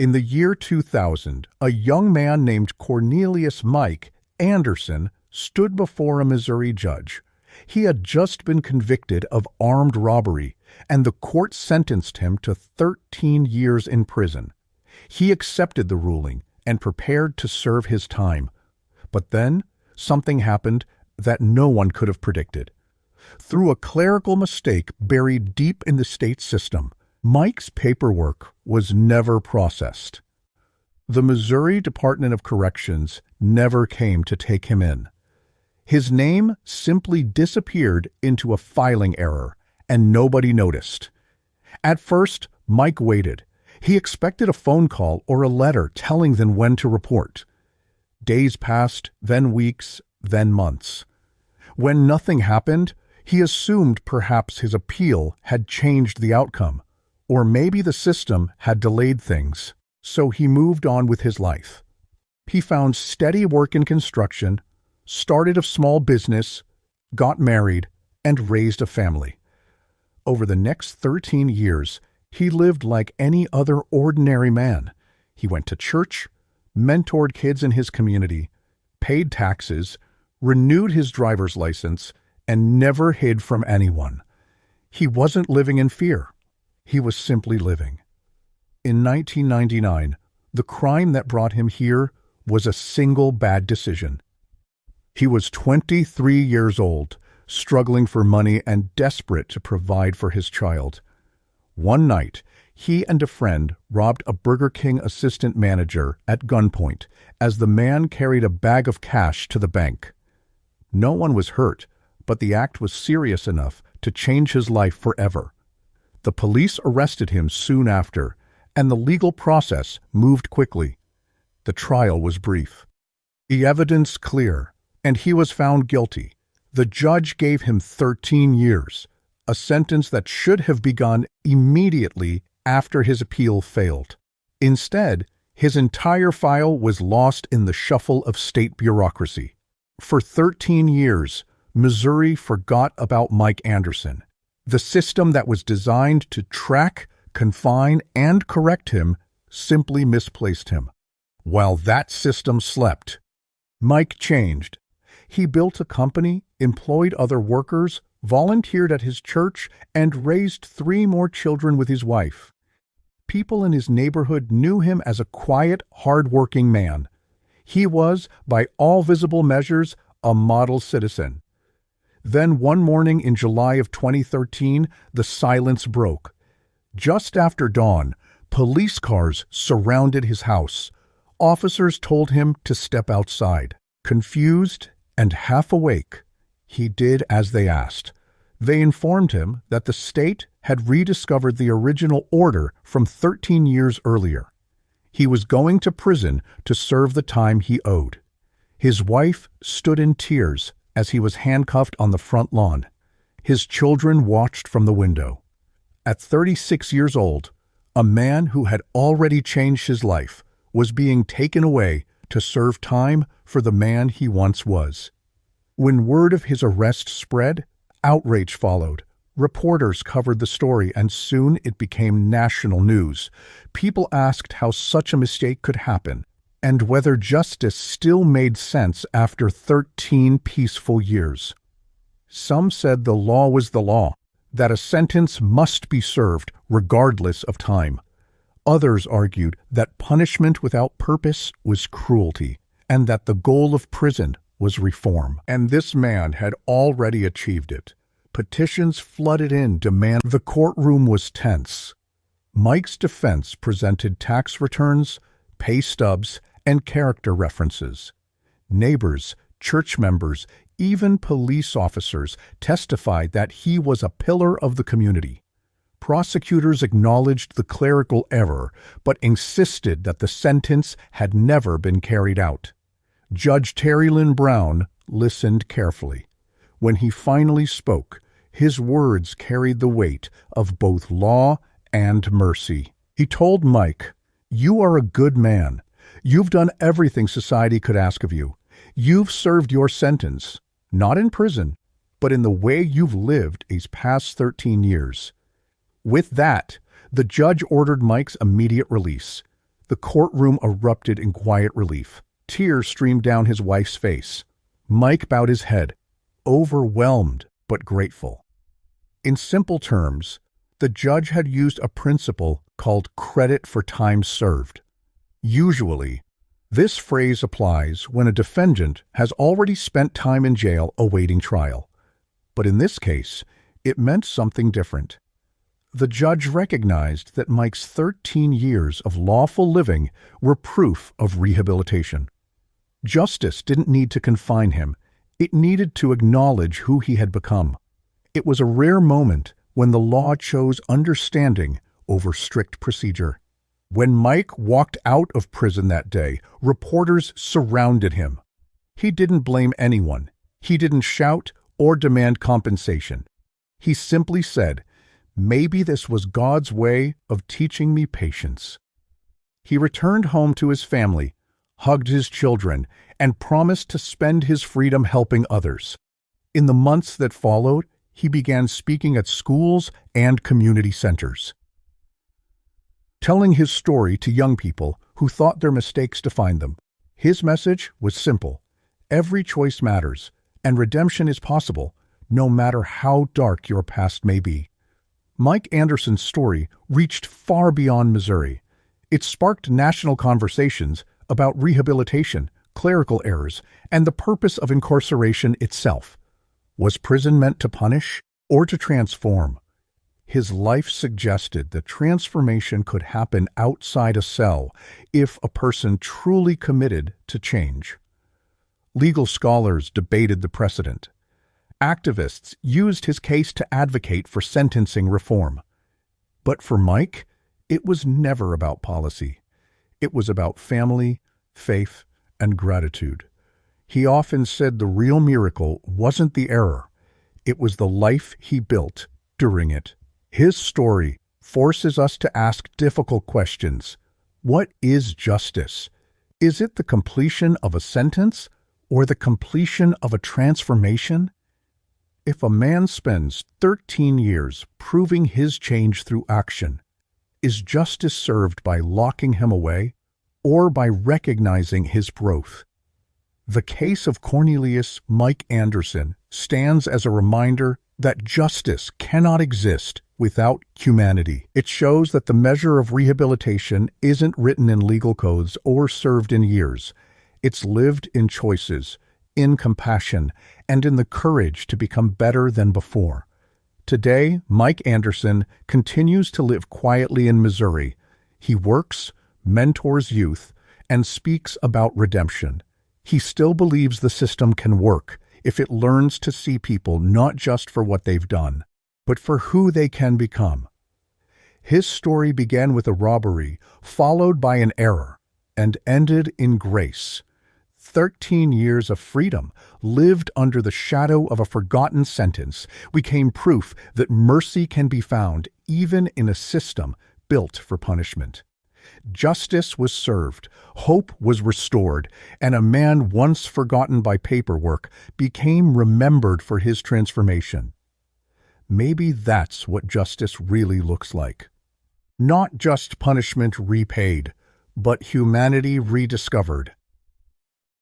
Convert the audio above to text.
In the year 2000, a young man named Cornelious Mike Anderson stood before a Missouri judge. He had just been convicted of armed robbery, and the court sentenced him to 13 years in prison. He accepted the ruling and prepared to serve his time. But then, something happened that no one could have predicted. Through a clerical mistake buried deep in the state system, Mike's paperwork was never processed. The Missouri Department of Corrections never came to take him in. His name simply disappeared into a filing error, and nobody noticed. At first, Mike waited. He expected a phone call or a letter telling them when to report. Days passed, then weeks, then months. When nothing happened, he assumed perhaps his appeal had changed the outcome, or maybe the system had delayed things, so he moved on with his life. He found steady work in construction, started a small business, got married, and raised a family. Over the next 13 years, he lived like any other ordinary man. He went to church, mentored kids in his community, paid taxes, renewed his driver's license, and never hid from anyone. He wasn't living in fear. He was simply living. In 1999, the crime that brought him here was a single bad decision. He was 23 years old, struggling for money and desperate to provide for his child. One night, he and a friend robbed a Burger King assistant manager at gunpoint as the man carried a bag of cash to the bank. No one was hurt, but the act was serious enough to change his life forever. The police arrested him soon after, and the legal process moved quickly. The trial was brief. The evidence clear, and he was found guilty. The judge gave him 13 years, a sentence that should have begun immediately after his appeal failed. Instead, his entire file was lost in the shuffle of state bureaucracy. For 13 years, Missouri forgot about Mike Anderson. The system that was designed to track, confine, and correct him simply misplaced him. While that system slept, Mike changed. He built a company, employed other workers, volunteered at his church, and raised 3 more children with his wife. People in his neighborhood knew him as a quiet, hardworking man. He was, by all visible measures, a model citizen. Then one morning in July of 2013, the silence broke. Just after dawn, police cars surrounded his house. Officers told him to step outside. Confused and half awake, he did as they asked. They informed him that the state had rediscovered the original order from 13 years earlier. He was going to prison to serve the time he owed. His wife stood in tears as he was handcuffed on the front lawn. His children watched from the window. At 36 years old, a man who had already changed his life was being taken away to serve time for the man he once was. When word of his arrest spread, outrage followed. Reporters covered the story, and soon it became national news. People asked how such a mistake could happen, and whether justice still made sense after 13 peaceful years. Some said the law was the law, that a sentence must be served regardless of time. Others argued that punishment without purpose was cruelty, and that the goal of prison was reform. And this man had already achieved it. Petitions flooded in demand. The courtroom was tense. Mike's defense presented tax returns, pay stubs, and character references. Neighbors, church members, even police officers testified that he was a pillar of the community. Prosecutors acknowledged the clerical error, but insisted that the sentence had never been carried out. Judge Terry Lynn Brown listened carefully. When he finally spoke, his words carried the weight of both law and mercy. He told Mike, "You are a good man. You've done everything society could ask of you. You've served your sentence, not in prison, but in the way you've lived these past 13 years. With that, the judge ordered Mike's immediate release. The courtroom erupted in quiet relief. Tears streamed down his wife's face. Mike bowed his head, overwhelmed but grateful. In simple terms, the judge had used a principle called credit for time served. Usually, this phrase applies when a defendant has already spent time in jail awaiting trial. But in this case, it meant something different. The judge recognized that Mike's 13 years of lawful living were proof of rehabilitation. Justice didn't need to confine him. It needed to acknowledge who he had become. It was a rare moment when the law chose understanding over strict procedure. When Mike walked out of prison that day, reporters surrounded him. He didn't blame anyone. He didn't shout or demand compensation. He simply said, "Maybe this was God's way of teaching me patience." He returned home to his family, hugged his children, and promised to spend his freedom helping others. In the months that followed, he began speaking at schools and community centers, telling his story to young people who thought their mistakes defined them. His message was simple: every choice matters, and redemption is possible, no matter how dark your past may be. Mike Anderson's story reached far beyond Missouri. It sparked national conversations about rehabilitation, clerical errors, and the purpose of incarceration itself. Was prison meant to punish or to transform? His life suggested that transformation could happen outside a cell if a person truly committed to change. Legal scholars debated the precedent. Activists used his case to advocate for sentencing reform. But for Mike, it was never about policy. It was about family, faith, and gratitude. He often said the real miracle wasn't the error. It was the life he built during it. His story forces us to ask difficult questions. What is justice? Is it the completion of a sentence or the completion of a transformation? If a man spends 13 years proving his change through action, is justice served by locking him away or by recognizing his growth? The case of Cornelious Mike Anderson stands as a reminder that justice cannot exist without humanity. It shows that the measure of rehabilitation isn't written in legal codes or served in years. It's lived in choices, in compassion, and in the courage to become better than before. Today, Mike Anderson continues to live quietly in Missouri. He works, mentors youth, and speaks about redemption. He still believes the system can work if it learns to see people not just for what they've done, but for who they can become. His story began with a robbery, followed by an error, and ended in grace. 13 years of freedom, lived under the shadow of a forgotten sentence, became proof that mercy can be found even in a system built for punishment. Justice was served, hope was restored, and a man once forgotten by paperwork became remembered for his transformation. Maybe that's what justice really looks like. Not just punishment repaid, but humanity rediscovered.